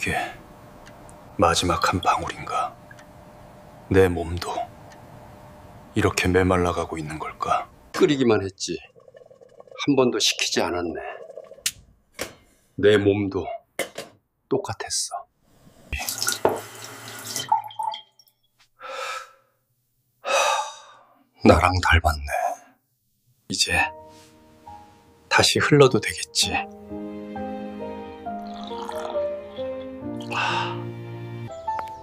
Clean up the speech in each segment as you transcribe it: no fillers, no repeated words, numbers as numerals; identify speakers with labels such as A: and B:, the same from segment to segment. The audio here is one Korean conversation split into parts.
A: 이게 마지막 한 방울인가? 내 몸도 이렇게 메말라가고 있는 걸까?
B: 끓이기만 했지 한 번도 식히지 않았네. 내 몸도 똑같았어. 나랑 닮았네. 이제 다시 흘러도 되겠지.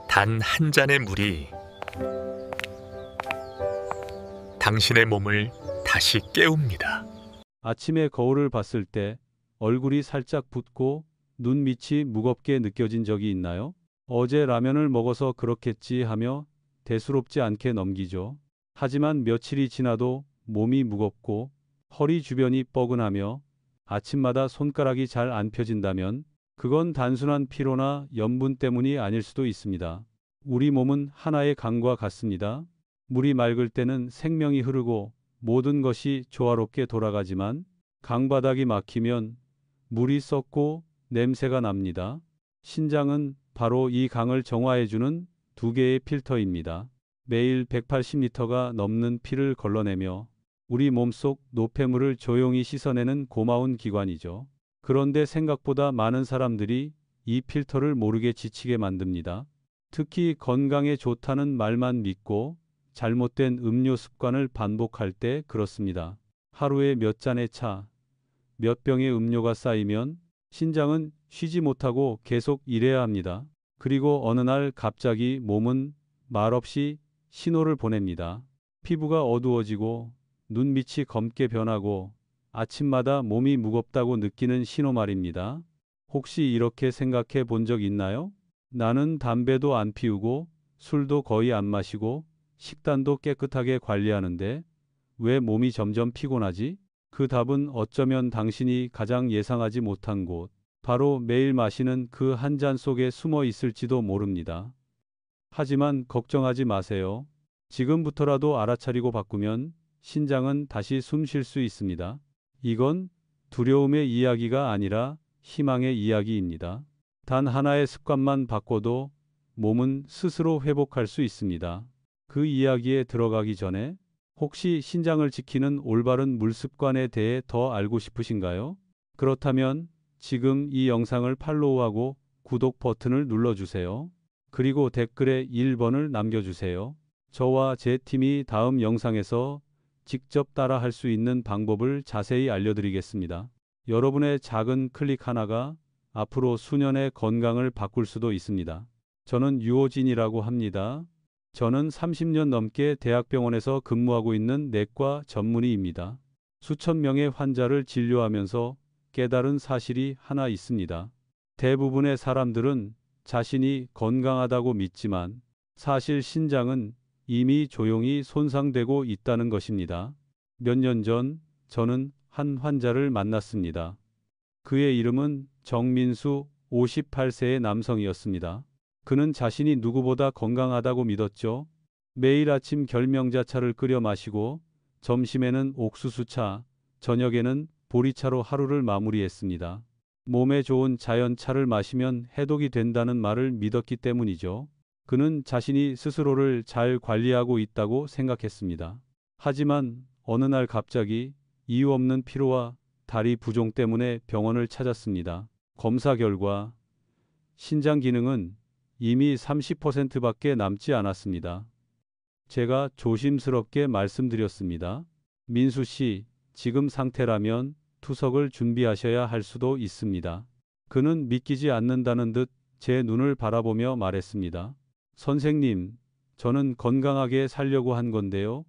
C: 단 한 잔의 물이 당신의 몸을 다시 깨웁니다.
D: 아침에 거울을 봤을 때 얼굴이 살짝 붓고 눈 밑이 무겁게 느껴진 적이 있나요? 어제 라면을 먹어서 그렇겠지 하며 대수롭지 않게 넘기죠. 하지만 며칠이 지나도 몸이 무겁고 허리 주변이 뻐근하며 아침마다 손가락이 잘 안 펴진다면 그건 단순한 피로나 염분 때문이 아닐 수도 있습니다. 우리 몸은 하나의 강과 같습니다. 물이 맑을 때는 생명이 흐르고 모든 것이 조화롭게 돌아가지만 강바닥이 막히면 물이 썩고 냄새가 납니다. 신장은 바로 이 강을 정화해주는 두 개의 필터입니다. 매일 180리터가 넘는 피를 걸러내며 우리 몸속 노폐물을 조용히 씻어내는 고마운 기관이죠. 그런데 생각보다 많은 사람들이 이 필터를 모르게 지치게 만듭니다. 특히 건강에 좋다는 말만 믿고 잘못된 음료 습관을 반복할 때 그렇습니다. 하루에 몇 잔의 차, 몇 병의 음료가 쌓이면 신장은 쉬지 못하고 계속 일해야 합니다. 그리고 어느 날 갑자기 몸은 말없이 신호를 보냅니다. 피부가 어두워지고 눈밑이 검게 변하고 아침마다 몸이 무겁다고 느끼는 신호 말입니다. 혹시 이렇게 생각해 본 적 있나요? 나는 담배도 안 피우고 술도 거의 안 마시고 식단도 깨끗하게 관리하는데 왜 몸이 점점 피곤하지? 그 답은 어쩌면 당신이 가장 예상하지 못한 곳, 바로 매일 마시는 그 한 잔 속에 숨어 있을지도 모릅니다. 하지만 걱정하지 마세요. 지금부터라도 알아차리고 바꾸면 신장은 다시 숨 쉴 수 있습니다. 이건 두려움의 이야기가 아니라 희망의 이야기입니다. 단 하나의 습관만 바꿔도 몸은 스스로 회복할 수 있습니다. 그 이야기에 들어가기 전에 혹시 신장을 지키는 올바른 물 습관에 대해 더 알고 싶으신가요? 그렇다면 지금 이 영상을 팔로우하고 구독 버튼을 눌러주세요. 그리고 댓글에 1번을 남겨주세요. 저와 제 팀이 다음 영상에서 직접 따라 할 수 있는 방법을 자세히 알려드리겠습니다. 여러분의 작은 클릭 하나가 앞으로 수년의 건강을 바꿀 수도 있습니다. 저는 유호진이라고 합니다. 저는 30년 넘게 대학병원에서 근무하고 있는 내과 전문의입니다. 수천 명의 환자를 진료하면서 깨달은 사실이 하나 있습니다. 대부분의 사람들은 자신이 건강하다고 믿지만 사실 신장은 이미 조용히 손상되고 있다는 것입니다. 몇 년 전 저는 한 환자를 만났습니다. 그의 이름은 정민수 58세의 남성이었습니다. 그는 자신이 누구보다 건강하다고 믿었죠. 매일 아침 결명자차를 끓여 마시고 점심에는 옥수수차, 저녁에는 보리차로 하루를 마무리했습니다. 몸에 좋은 자연차를 마시면 해독이 된다는 말을 믿었기 때문이죠. 그는 자신이 스스로를 잘 관리하고 있다고 생각했습니다. 하지만 어느 날 갑자기 이유 없는 피로와 다리 부종 때문에 병원을 찾았습니다. 검사 결과 신장 기능은 이미 30%밖에 남지 않았습니다. 제가 조심스럽게 말씀드렸습니다. 민수 씨, 지금 상태라면 투석을 준비하셔야 할 수도 있습니다. 그는 믿기지 않는다는 듯 제 눈을 바라보며 말했습니다. 선생님, 저는 건강하게 살려고 한 건데요.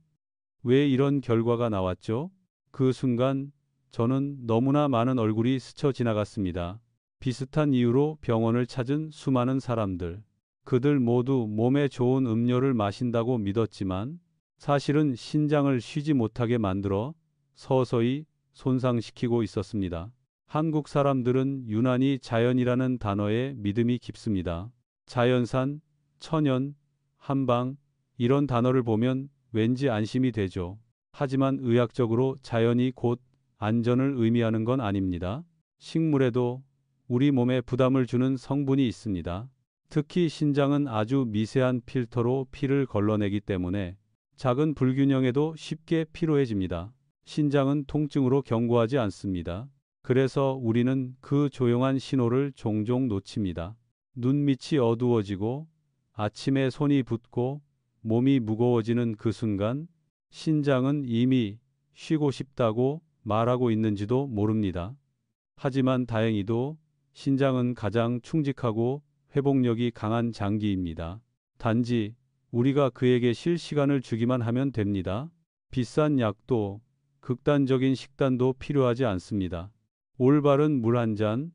D: 왜 이런 결과가 나왔죠? 그 순간 저는 너무나 많은 얼굴이 스쳐 지나갔습니다. 비슷한 이유로 병원을 찾은 수많은 사람들. 그들 모두 몸에 좋은 음료를 마신다고 믿었지만 사실은 신장을 쉬지 못하게 만들어 서서히 손상시키고 있었습니다. 한국 사람들은 유난히 자연이라는 단어에 믿음이 깊습니다. 자연산, 천연, 한방 이런 단어를 보면 왠지 안심이 되죠. 하지만 의학적으로 자연이 곧 안전을 의미하는 건 아닙니다. 식물에도 우리 몸에 부담을 주는 성분이 있습니다. 특히 신장은 아주 미세한 필터로 피를 걸러내기 때문에 작은 불균형에도 쉽게 피로해집니다. 신장은 통증으로 경고하지 않습니다. 그래서 우리는 그 조용한 신호를 종종 놓칩니다. 눈밑이 어두워지고 아침에 손이 붓고 몸이 무거워지는 그 순간 신장은 이미 쉬고 싶다고 말하고 있는지도 모릅니다. 하지만 다행히도 신장은 가장 충직하고 회복력이 강한 장기입니다. 단지 우리가 그에게 쉴 시간을 주기만 하면 됩니다. 비싼 약도 극단적인 식단도 필요하지 않습니다. 올바른 물 한 잔,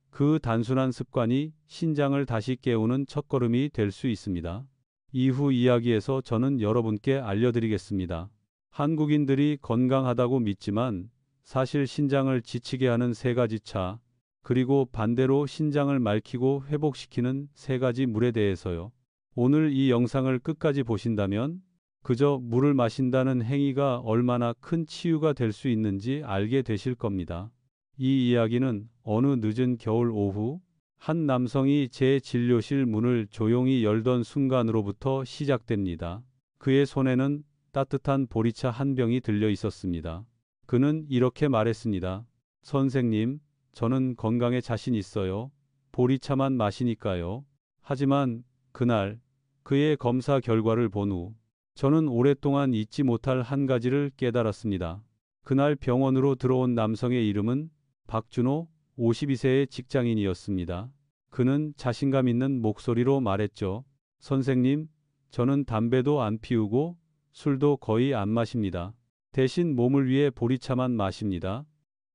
D: 그 단순한 습관이 신장을 다시 깨우는 첫걸음이 될 수 있습니다. 이후 이야기에서 저는 여러분께 알려드리겠습니다. 한국인들이 건강하다고 믿지만 사실 신장을 지치게 하는 세 가지 차, 그리고 반대로 신장을 맑히고 회복시키는 세 가지 물에 대해서요. 오늘 이 영상을 끝까지 보신다면 그저 물을 마신다는 행위가 얼마나 큰 치유가 될 수 있는지 알게 되실 겁니다. 이 이야기는 어느 늦은 겨울 오후 한 남성이 제 진료실 문을 조용히 열던 순간으로부터 시작됩니다. 그의 손에는 따뜻한 보리차 한 병이 들려 있었습니다. 그는 이렇게 말했습니다. 선생님, 저는 건강에 자신 있어요. 보리차만 마시니까요. 하지만 그날 그의 검사 결과를 본 후 저는 오랫동안 잊지 못할 한 가지를 깨달았습니다. 그날 병원으로 들어온 남성의 이름은 박준호, 52세의 직장인이었습니다. 그는 자신감 있는 목소리로 말했죠. 선생님, 저는 담배도 안 피우고 술도 거의 안 마십니다. 대신 몸을 위해 보리차만 마십니다.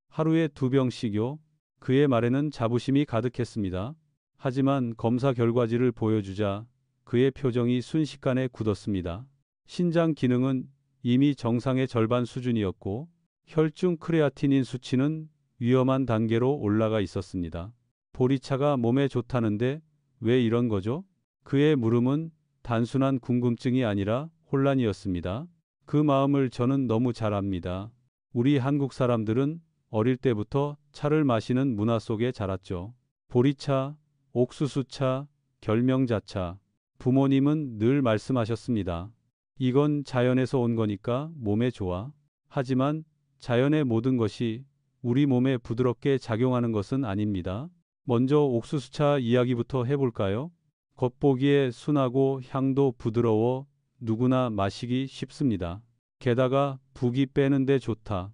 D: 하루에 2병씩요. 그의 말에는 자부심이 가득했습니다. 하지만 검사 결과지를 보여주자 그의 표정이 순식간에 굳었습니다. 신장 기능은 이미 정상의 절반 수준이었고 혈중 크레아티닌 수치는 위험한 단계로 올라가 있었습니다. 보리차가 몸에 좋다는데 왜 이런 거죠? 그의 물음은 단순한 궁금증이 아니라 혼란이었습니다. 그 마음을 저는 너무 잘 압니다. 우리 한국 사람들은 어릴 때부터 차를 마시는 문화 속에 자랐죠. 보리차, 옥수수차, 결명자차. 부모님은 늘 말씀하셨습니다. 이건 자연에서 온 거니까 몸에 좋아. 하지만 자연의 모든 것이 우리 몸에 부드럽게 작용하는 것은 아닙니다. 먼저 옥수수차 이야기부터 해볼까요? 겉보기에 순하고 향도 부드러워 누구나 마시기 쉽습니다. 게다가 붓기 빼는데 좋다,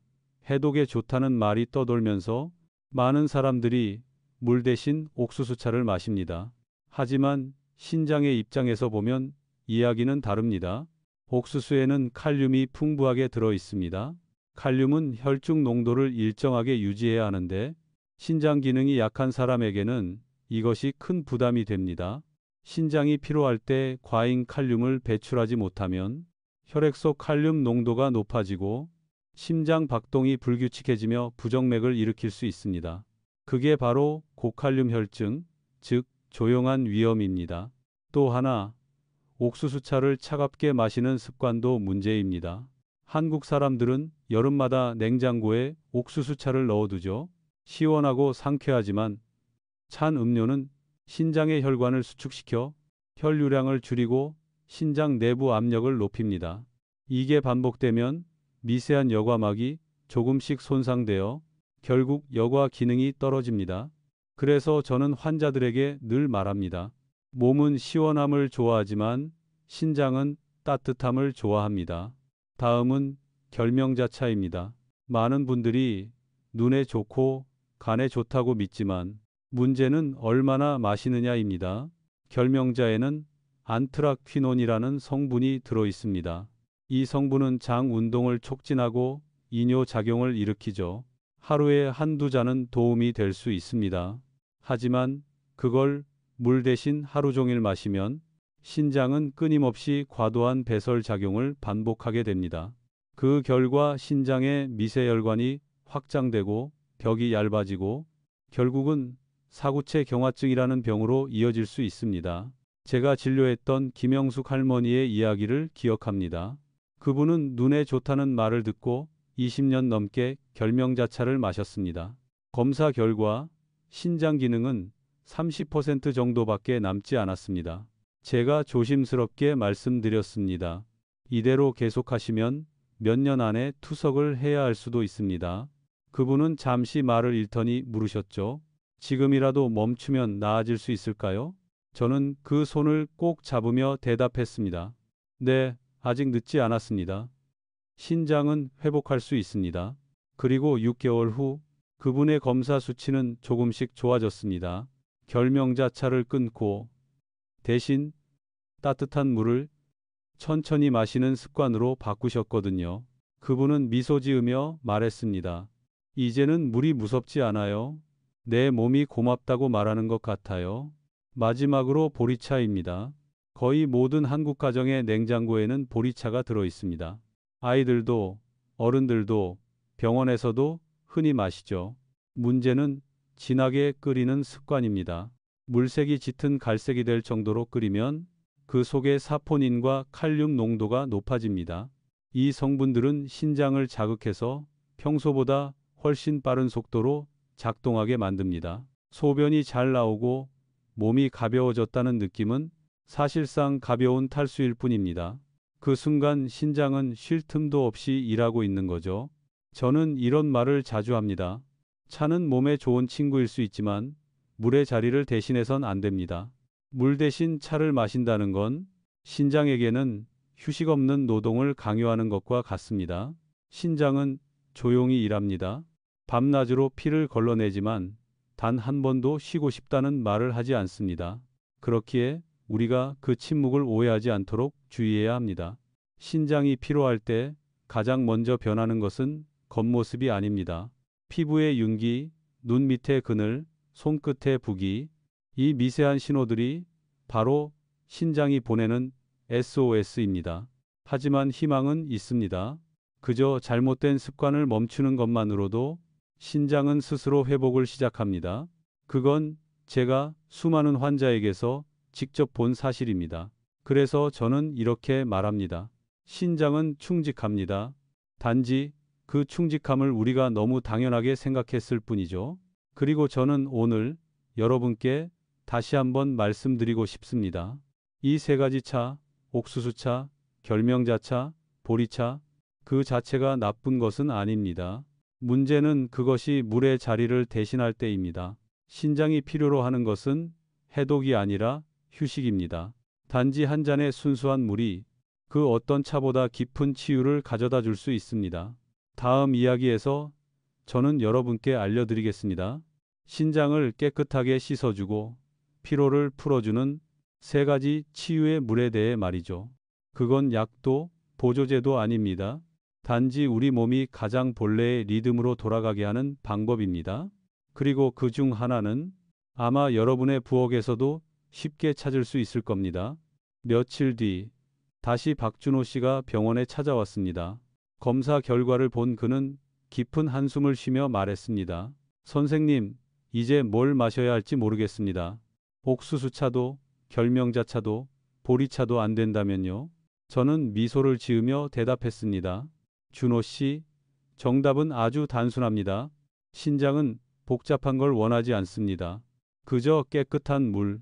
D: 해독에 좋다는 말이 떠돌면서 많은 사람들이 물 대신 옥수수차를 마십니다. 하지만 신장의 입장에서 보면 이야기는 다릅니다. 옥수수에는 칼륨이 풍부하게 들어 있습니다. 칼륨은 혈중 농도를 일정하게 유지해야 하는데 신장 기능이 약한 사람에게는 이것이 큰 부담이 됩니다. 신장이 피로할 때 과잉 칼륨을 배출하지 못하면 혈액 속 칼륨 농도가 높아지고 심장 박동이 불규칙해지며 부정맥을 일으킬 수 있습니다. 그게 바로 고칼륨 혈증, 즉 조용한 위험입니다. 또 하나, 옥수수차를 차갑게 마시는 습관도 문제입니다. 한국 사람들은 여름마다 냉장고에 옥수수차를 넣어두죠. 시원하고 상쾌하지만 찬 음료는 신장의 혈관을 수축시켜 혈류량을 줄이고 신장 내부 압력을 높입니다. 이게 반복되면 미세한 여과막이 조금씩 손상되어 결국 여과 기능이 떨어집니다. 그래서 저는 환자들에게 늘 말합니다. 몸은 시원함을 좋아하지만 신장은 따뜻함을 좋아합니다. 다음은 결명자차입니다. 많은 분들이 눈에 좋고 간에 좋다고 믿지만 문제는 얼마나 마시느냐입니다. 결명자에는 안트라퀴논이라는 성분이 들어 있습니다. 이 성분은 장 운동을 촉진하고 이뇨 작용을 일으키죠. 하루에 한두 잔은 도움이 될 수 있습니다. 하지만 그걸 물 대신 하루 종일 마시면 신장은 끊임없이 과도한 배설 작용을 반복하게 됩니다. 그 결과 신장의 미세혈관이 확장되고 벽이 얇아지고 결국은 사구체 경화증이라는 병으로 이어질 수 있습니다. 제가 진료했던 김영숙 할머니의 이야기를 기억합니다. 그분은 눈에 좋다는 말을 듣고 20년 넘게 결명자차를 마셨습니다. 검사 결과 신장 기능은 30% 정도밖에 남지 않았습니다. 제가 조심스럽게 말씀드렸습니다. 이대로 계속하시면 몇 년 안에 투석을 해야 할 수도 있습니다. 그분은 잠시 말을 잃더니 물으셨죠. 지금이라도 멈추면 나아질 수 있을까요? 저는 그 손을 꼭 잡으며 대답했습니다. 네, 아직 늦지 않았습니다. 신장은 회복할 수 있습니다. 그리고 6개월 후 그분의 검사 수치는 조금씩 좋아졌습니다. 결명자차를 끊고 대신 따뜻한 물을 천천히 마시는 습관으로 바꾸셨거든요. 그분은 미소 지으며 말했습니다. 이제는 물이 무섭지 않아요. 내 몸이 고맙다고 말하는 것 같아요. 마지막으로 보리차입니다. 거의 모든 한국 가정의 냉장고에는 보리차가 들어 있습니다. 아이들도 어른들도 병원에서도 흔히 마시죠. 문제는 진하게 끓이는 습관입니다. 물색이 짙은 갈색이 될 정도로 끓이면 그 속의 사포닌과 칼륨 농도가 높아집니다. 이 성분들은 신장을 자극해서 평소보다 훨씬 빠른 속도로 작동하게 만듭니다. 소변이 잘 나오고 몸이 가벼워졌다는 느낌은 사실상 가벼운 탈수일 뿐입니다. 그 순간 신장은 쉴 틈도 없이 일하고 있는 거죠. 저는 이런 말을 자주 합니다. 차는 몸에 좋은 친구일 수 있지만 물의 자리를 대신해선 안 됩니다. 물 대신 차를 마신다는 건 신장에게는 휴식 없는 노동을 강요하는 것과 같습니다. 신장은 조용히 일합니다. 밤낮으로 피를 걸러내지만 단 한 번도 쉬고 싶다는 말을 하지 않습니다. 그렇기에 우리가 그 침묵을 오해하지 않도록 주의해야 합니다. 신장이 피로할 때 가장 먼저 변하는 것은 겉모습이 아닙니다. 피부의 윤기, 눈 밑의 그늘, 손끝의 부기, 이 미세한 신호들이 바로 신장이 보내는 SOS입니다. 하지만 희망은 있습니다. 그저 잘못된 습관을 멈추는 것만으로도 신장은 스스로 회복을 시작합니다. 그건 제가 수많은 환자에게서 직접 본 사실입니다. 그래서 저는 이렇게 말합니다. 신장은 충직합니다. 단지 그 충직함을 우리가 너무 당연하게 생각했을 뿐이죠. 그리고 저는 오늘 여러분께 다시 한번 말씀드리고 싶습니다. 이 세 가지 차, 옥수수차, 결명자차, 보리차, 그 자체가 나쁜 것은 아닙니다. 문제는 그것이 물의 자리를 대신할 때입니다. 신장이 필요로 하는 것은 해독이 아니라 휴식입니다. 단지 한 잔의 순수한 물이 그 어떤 차보다 깊은 치유를 가져다 줄 수 있습니다. 다음 이야기에서 저는 여러분께 알려드리겠습니다. 신장을 깨끗하게 씻어주고 피로를 풀어주는 세 가지 치유의 물에 대해 말이죠. 그건 약도 보조제도 아닙니다. 단지 우리 몸이 가장 본래의 리듬으로 돌아가게 하는 방법입니다. 그리고 그 중 하나는 아마 여러분의 부엌에서도 쉽게 찾을 수 있을 겁니다. 며칠 뒤 다시 박준호 씨가 병원에 찾아왔습니다. 검사 결과를 본 그는 깊은 한숨을 쉬며 말했습니다. 선생님, 이제 뭘 마셔야 할지 모르겠습니다. 옥수수차도 결명자차도 보리차도 안 된다면요? 저는 미소를 지으며 대답했습니다. 준호 씨, 정답은 아주 단순합니다. 신장은 복잡한 걸 원하지 않습니다. 그저 깨끗한 물,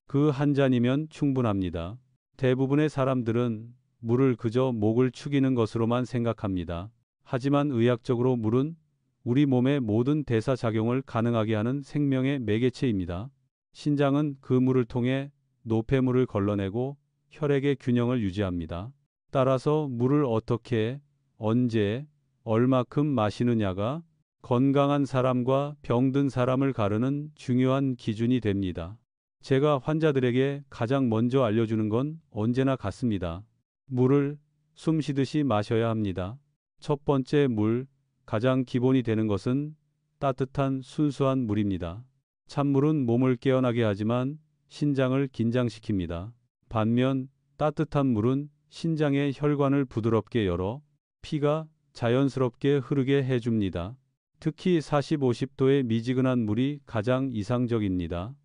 D: 그 한 잔이면 충분합니다. 대부분의 사람들은 물을 그저 목을 축이는 것으로만 생각합니다. 하지만 의학적으로 물은 우리 몸의 모든 대사작용을 가능하게 하는 생명의 매개체입니다. 신장은 그 물을 통해 노폐물을 걸러내고 혈액의 균형을 유지합니다. 따라서 물을 어떻게, 언제, 얼마큼 마시느냐가 건강한 사람과 병든 사람을 가르는 중요한 기준이 됩니다. 제가 환자들에게 가장 먼저 알려주는 건 언제나 같습니다. 물을 숨 쉬듯이 마셔야 합니다. 첫 번째 물, 가장 기본이 되는 것은 따뜻한 순수한 물입니다. 찬물은 몸을 깨어나게 하지만 신장을 긴장시킵니다. 반면 따뜻한 물은 신장의 혈관을 부드럽게 열어 피가 자연스럽게 흐르게 해줍니다. 특히 40, 50도의 미지근한 물이 가장 이상적입니다.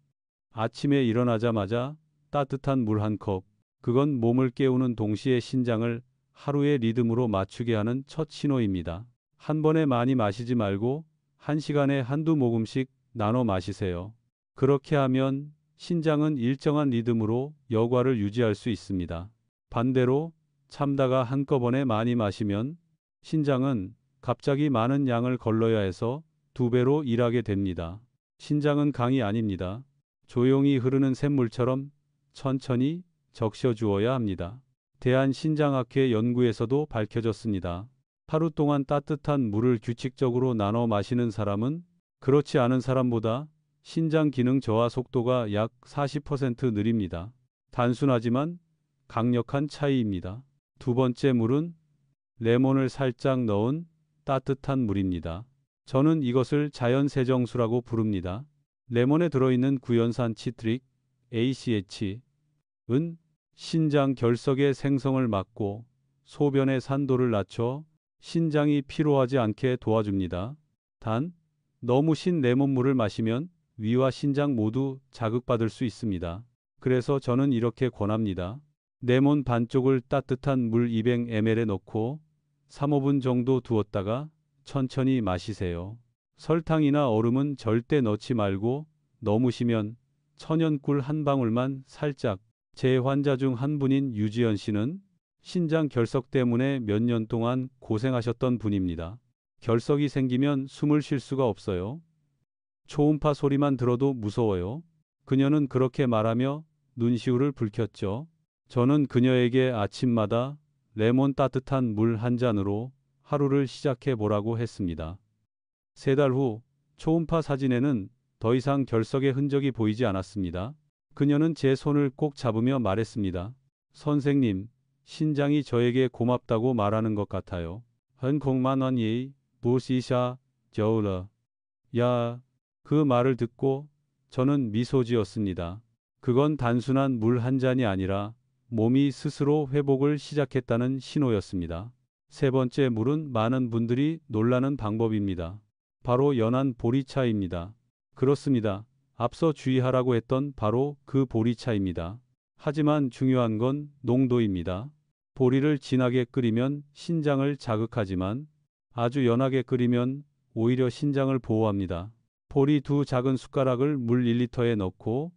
D: 아침에 일어나자마자 따뜻한 물 한 컵, 그건 몸을 깨우는 동시에 신장을 하루의 리듬으로 맞추게 하는 첫 신호입니다. 한 번에 많이 마시지 말고 1시간에 한두 모금씩 나눠 마시세요. 그렇게 하면 신장은 일정한 리듬으로 여과를 유지할 수 있습니다. 반대로 참다가 한꺼번에 많이 마시면 신장은 갑자기 많은 양을 걸러야 해서 2배로 일하게 됩니다. 신장은 강이 아닙니다. 조용히 흐르는 샘물처럼 천천히 적셔 주어야 합니다. 대한신장학회 연구에서도 밝혀졌습니다. 하루 동안 따뜻한 물을 규칙적으로 나눠 마시는 사람은 그렇지 않은 사람보다 신장 기능 저하 속도가 약 40% 느립니다. 단순하지만 강력한 차이입니다. 두 번째 물은 레몬을 살짝 넣은 따뜻한 물입니다. 저는 이것을 자연 세정수라고 부릅니다. 레몬에 들어있는 구연산 치트릭 ACH은 신장 결석의 생성을 막고 소변의 산도를 낮춰 신장이 피로하지 않게 도와줍니다. 단, 너무 신 레몬물을 마시면 위와 신장 모두 자극받을 수 있습니다. 그래서 저는 이렇게 권합니다. 레몬 반쪽을 따뜻한 물 200ml에 넣고 3~5분 정도 두었다가 천천히 마시세요. 설탕이나 얼음은 절대 넣지 말고 너무 시면 천연꿀 한 방울만 살짝. 제 환자 중 한 분인 유지연 씨는 신장 결석 때문에 몇 년 동안 고생하셨던 분입니다. 결석이 생기면 숨을 쉴 수가 없어요. 초음파 소리만 들어도 무서워요. 그녀는 그렇게 말하며 눈시울을 붉혔죠. 저는 그녀에게 아침마다 레몬 따뜻한 물 한 잔으로 하루를 시작해 보라고 했습니다. 3달 후 초음파 사진에는 더 이상 결석의 흔적이 보이지 않았습니다. 그녀는 제 손을 꼭 잡으며 말했습니다. 선생님, 신장이 저에게 고맙다고 말하는 것 같아요. 헌콩만원이 부시샤 저우러. 야, 그 말을 듣고 저는 미소 지었습니다. 그건 단순한 물 한 잔이 아니라 몸이 스스로 회복을 시작했다는 신호였습니다. 세 번째 물은 많은 분들이 놀라는 방법입니다. 바로 연한 보리차입니다. 그렇습니다. 앞서 주의하라고 했던 바로 그 보리차입니다. 하지만 중요한 건 농도입니다. 보리를 진하게 끓이면 신장을 자극하지만 아주 연하게 끓이면 오히려 신장을 보호합니다. 보리 2 작은 숟가락을 물 1리터에 넣고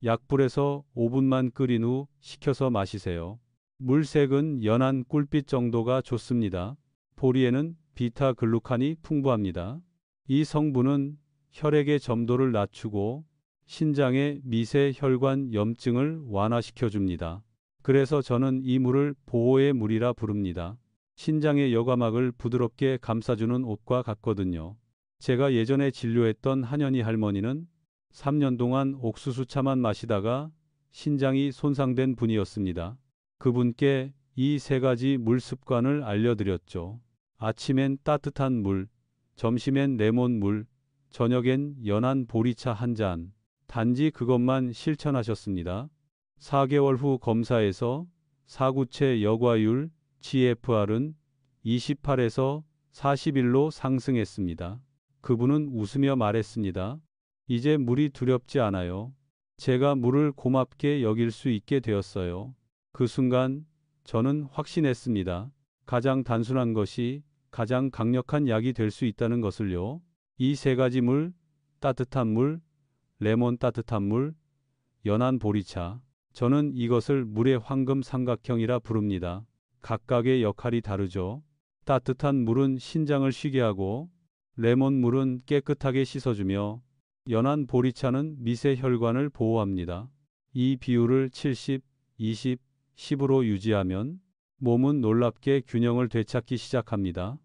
D: 약불에서 5분만 끓인 후 식혀서 마시세요. 물색은 연한 꿀빛 정도가 좋습니다. 보리에는 비타글루칸이 풍부합니다. 이 성분은 혈액의 점도를 낮추고 신장의 미세 혈관 염증을 완화시켜 줍니다. 그래서 저는 이 물을 보호의 물이라 부릅니다. 신장의 여과막을 부드럽게 감싸주는 옷과 같거든요. 제가 예전에 진료했던 한현희 할머니는 3년 동안 옥수수차만 마시다가 신장이 손상된 분이었습니다. 그분께 이 3가지 물 습관을 알려드렸죠. 아침엔 따뜻한 물, 점심엔 레몬물, 저녁엔 연한 보리차 한 잔. 단지 그것만 실천하셨습니다. 4개월 후 검사에서 사구체 여과율 GFR은 28에서 41로 상승했습니다. 그분은 웃으며 말했습니다. 이제 물이 두렵지 않아요. 제가 물을 고맙게 여길 수 있게 되었어요. 그 순간 저는 확신했습니다. 가장 단순한 것이 가장 강력한 약이 될 수 있다는 것을요. 이 3가지 물, 따뜻한 물, 레몬 따뜻한 물, 연한 보리차. 저는 이것을 물의 황금 삼각형이라 부릅니다. 각각의 역할이 다르죠. 따뜻한 물은 신장을 쉬게 하고 레몬물은 깨끗하게 씻어주며 연한 보리차는 미세 혈관을 보호합니다. 이 비율을 70, 20, 10으로 유지하면 몸은 놀랍게 균형을 되찾기 시작합니다.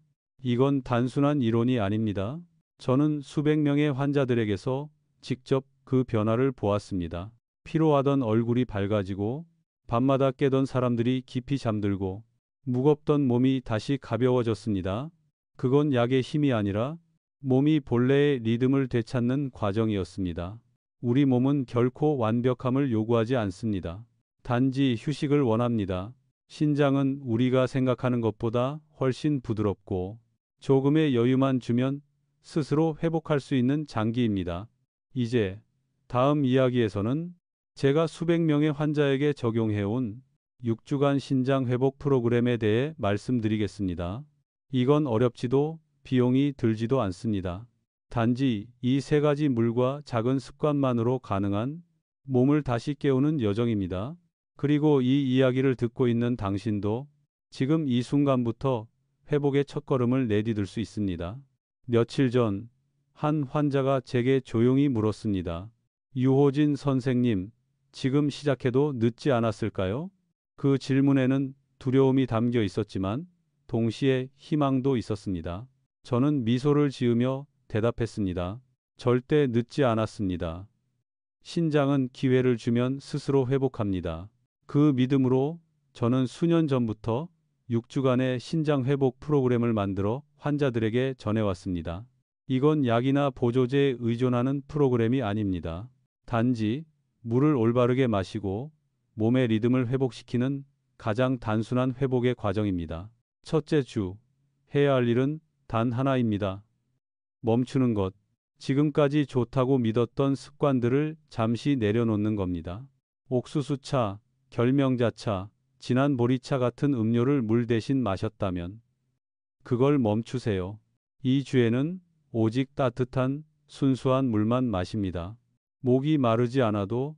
D: 이건 단순한 이론이 아닙니다. 저는 수백 명의 환자들에게서 직접 그 변화를 보았습니다. 피로하던 얼굴이 밝아지고 밤마다 깨던 사람들이 깊이 잠들고 무겁던 몸이 다시 가벼워졌습니다. 그건 약의 힘이 아니라 몸이 본래의 리듬을 되찾는 과정이었습니다. 우리 몸은 결코 완벽함을 요구하지 않습니다. 단지 휴식을 원합니다. 신장은 우리가 생각하는 것보다 훨씬 부드럽고 조금의 여유만 주면 스스로 회복할 수 있는 장기입니다. 이제 다음 이야기에서는 제가 수백 명의 환자에게 적용해온 6주간 신장 회복 프로그램에 대해 말씀드리겠습니다. 이건 어렵지도 비용이 들지도 않습니다. 단지 이 세 가지 물과 작은 습관만으로 가능한 몸을 다시 깨우는 여정입니다. 그리고 이 이야기를 듣고 있는 당신도 지금 이 순간부터 회복의 첫걸음을 내디딜 수 있습니다. 며칠 전 한 환자가 제게 조용히 물었습니다. 유호진 선생님, 지금 시작해도 늦지 않았을까요? 그 질문에는 두려움이 담겨 있었지만 동시에 희망도 있었습니다. 저는 미소를 지으며 대답했습니다. 절대 늦지 않았습니다. 신장은 기회를 주면 스스로 회복합니다. 그 믿음으로 저는 수년 전부터 6주간의 신장 회복 프로그램을 만들어 환자들에게 전해왔습니다. 이건 약이나 보조제에 의존하는 프로그램이 아닙니다. 단지 물을 올바르게 마시고 몸의 리듬을 회복시키는 가장 단순한 회복의 과정입니다. 첫째 주, 해야 할 일은 단 하나입니다. 멈추는 것. 지금까지 좋다고 믿었던 습관들을 잠시 내려놓는 겁니다. 옥수수차, 결명자차, 진한 보리차 같은 음료를 물 대신 마셨다면 그걸 멈추세요. 이 주에는 오직 따뜻한 순수한 물만 마십니다. 목이 마르지 않아도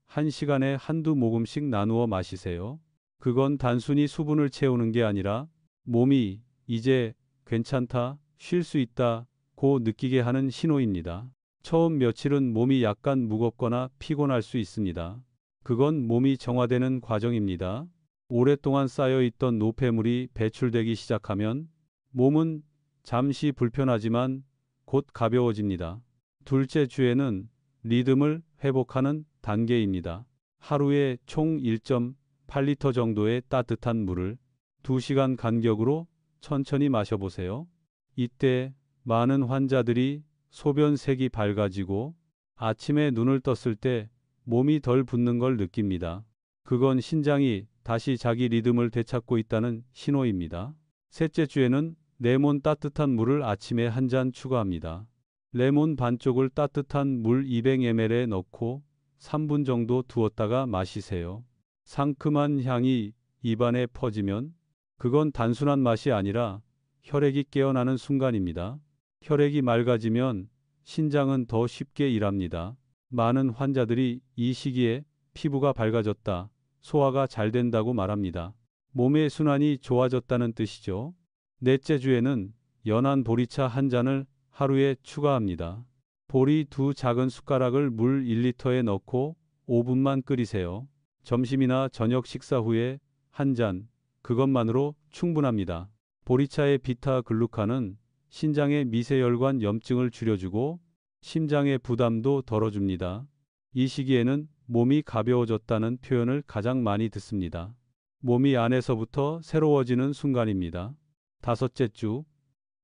D: 1시간에 한두 모금씩 나누어 마시세요. 그건 단순히 수분을 채우는 게 아니라 몸이 이제 괜찮다, 쉴 수 있다고 느끼게 하는 신호입니다. 처음 며칠은 몸이 약간 무겁거나 피곤할 수 있습니다. 그건 몸이 정화되는 과정입니다. 오랫동안 쌓여있던 노폐물이 배출되기 시작하면 몸은 잠시 불편하지만 곧 가벼워집니다. 둘째 주에는 리듬을 회복하는 단계입니다. 하루에 총 1.8리터 정도의 따뜻한 물을 2시간 간격으로 천천히 마셔보세요. 이때 많은 환자들이 소변색이 밝아지고 아침에 눈을 떴을 때 몸이 덜 붓는 걸 느낍니다. 그건 신장이 다시 자기 리듬을 되찾고 있다는 신호입니다. 셋째 주에는 레몬 따뜻한 물을 아침에 한 잔 추가합니다. 레몬 반쪽을 따뜻한 물 200ml에 넣고 3분 정도 두었다가 마시세요. 상큼한 향이 입안에 퍼지면 그건 단순한 맛이 아니라 혈액이 깨어나는 순간입니다. 혈액이 맑아지면 신장은 더 쉽게 일합니다. 많은 환자들이 이 시기에 피부가 밝아졌다, 소화가 잘 된다고 말합니다. 몸의 순환이 좋아졌다는 뜻이죠. 넷째 주에는 연한 보리차 한 잔을 하루에 추가합니다. 보리 2 작은 숟가락을 물 1리터에 넣고 5분만 끓이세요. 점심이나 저녁 식사 후에 한 잔, 그것만으로 충분합니다. 보리차의 비타글루칸은 신장의 미세혈관 염증을 줄여주고 심장의 부담도 덜어줍니다. 이 시기에는 몸이 가벼워졌다는 표현을 가장 많이 듣습니다. 몸이 안에서부터 새로워지는 순간입니다. 다섯째 주,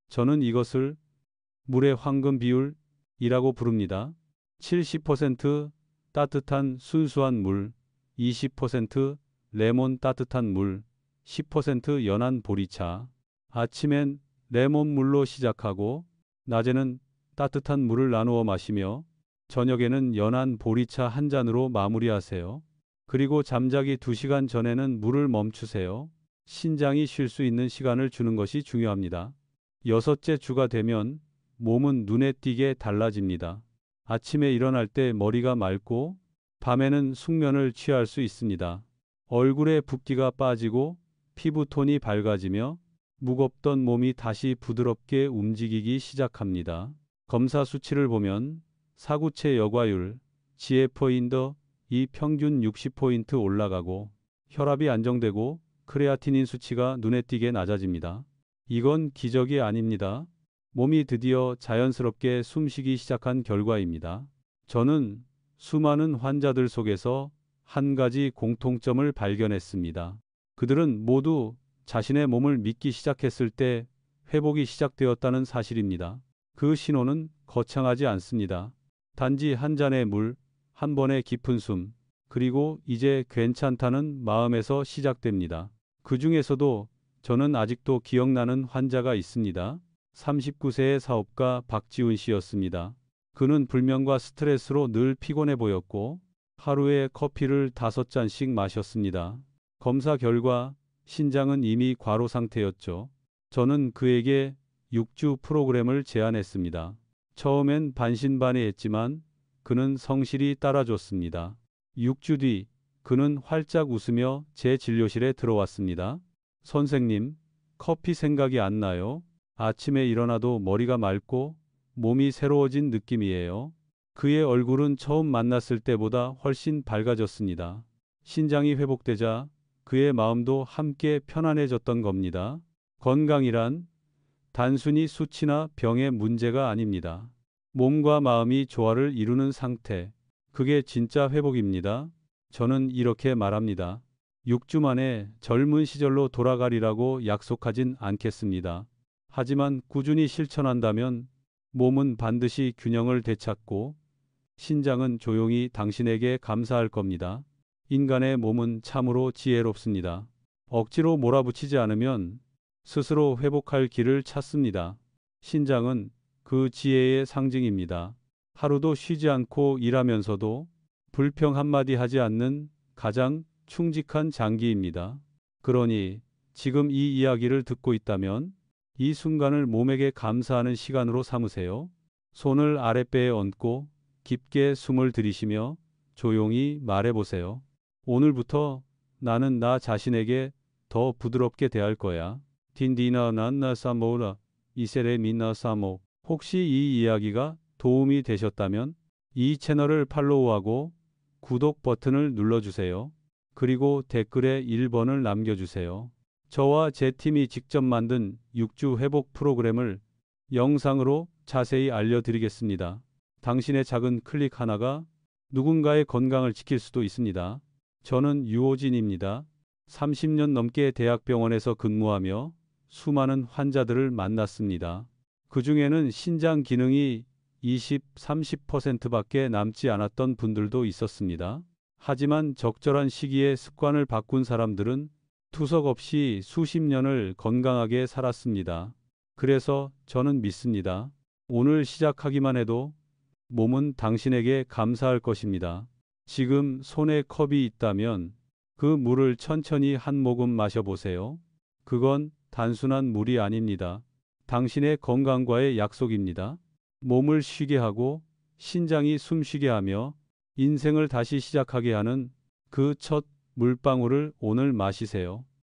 D: 저는 이것을 물의 황금 비율이라고 부릅니다. 70% 따뜻한 순수한 물, 20% 레몬 따뜻한 물, 10% 연한 보리차. 아침엔 레몬 물로 시작하고 낮에는 따뜻한 물을 나누어 마시며 저녁에는 연한 보리차 한 잔으로 마무리하세요. 그리고 잠자기 2시간 전에는 물을 멈추세요. 신장이 쉴 수 있는 시간을 주는 것이 중요합니다. 여섯째 주가 되면 몸은 눈에 띄게 달라집니다. 아침에 일어날 때 머리가 맑고 밤에는 숙면을 취할 수 있습니다. 얼굴에 붓기가 빠지고 피부톤이 밝아지며 무겁던 몸이 다시 부드럽게 움직이기 시작합니다. 검사 수치를 보면 사구체 여과율, GF인더 이 평균 60포인트 올라가고 혈압이 안정되고 크레아티닌 수치가 눈에 띄게 낮아집니다. 이건 기적이 아닙니다. 몸이 드디어 자연스럽게 숨쉬기 시작한 결과입니다. 저는 수많은 환자들 속에서 한 가지 공통점을 발견했습니다. 그들은 모두 자신의 몸을 믿기 시작했을 때 회복이 시작되었다는 사실입니다. 그 신호는 거창하지 않습니다. 단지 한 잔의 물, 한 번의 깊은 숨, 그리고 이제 괜찮다는 마음에서 시작됩니다. 그 중에서도 저는 아직도 기억나는 환자가 있습니다. 39세의 사업가 박지훈 씨였습니다. 그는 불면과 스트레스로 늘 피곤해 보였고 하루에 커피를 5잔씩 마셨습니다. 검사 결과 신장은 이미 과로 상태였죠. 저는 그에게 6주 프로그램을 제안했습니다. 처음엔 반신반의했지만 그는 성실히 따라줬습니다. 6주 뒤 그는 활짝 웃으며 제 진료실에 들어왔습니다. 선생님, 커피 생각이 안 나요? 아침에 일어나도 머리가 맑고 몸이 새로워진 느낌이에요. 그의 얼굴은 처음 만났을 때보다 훨씬 밝아졌습니다. 신장이 회복되자 그의 마음도 함께 편안해졌던 겁니다. 건강이란 단순히 수치나 병의 문제가 아닙니다. 몸과 마음이 조화를 이루는 상태, 그게 진짜 회복입니다. 저는 이렇게 말합니다. 6주 만에 젊은 시절로 돌아가리라고 약속하진 않겠습니다. 하지만 꾸준히 실천한다면 몸은 반드시 균형을 되찾고 신장은 조용히 당신에게 감사할 겁니다. 인간의 몸은 참으로 지혜롭습니다. 억지로 몰아붙이지 않으면 스스로 회복할 길을 찾습니다. 신장은 그 지혜의 상징입니다. 하루도 쉬지 않고 일하면서도 불평 한마디 하지 않는 가장 충직한 장기입니다. 그러니 지금 이 이야기를 듣고 있다면 이 순간을 몸에게 감사하는 시간으로 삼으세요. 손을 아랫배에 얹고 깊게 숨을 들이쉬며 조용히 말해보세요. 오늘부터 나는 나 자신에게 더 부드럽게 대할 거야. 딘디나 난나 사모라 이세레 미나 사모. 혹시 이 이야기가 도움이 되셨다면 이 채널을 팔로우하고 구독 버튼을 눌러주세요. 그리고 댓글에 1번을 남겨주세요. 저와 제 팀이 직접 만든 6주 회복 프로그램을 영상으로 자세히 알려드리겠습니다. 당신의 작은 클릭 하나가 누군가의 건강을 지킬 수도 있습니다. 저는 유호진입니다. 30년 넘게 대학병원에서 근무하며 수많은 환자들을 만났습니다. 그 중에는 신장 기능이 20, 30%밖에 남지 않았던 분들도 있었습니다. 하지만 적절한 시기에 습관을 바꾼 사람들은 투석 없이 수십 년을 건강하게 살았습니다. 그래서 저는 믿습니다. 오늘 시작하기만 해도 몸은 당신에게 감사할 것입니다. 지금 손에 컵이 있다면 그 물을 천천히 한 모금 마셔보세요. 그건 단순한 물이 아닙니다. 당신의 건강과의 약속입니다. 몸을 쉬게 하고 신장이 숨쉬게 하며 인생을 다시 시작하게 하는 그 첫 물방울을 오늘 마시세요.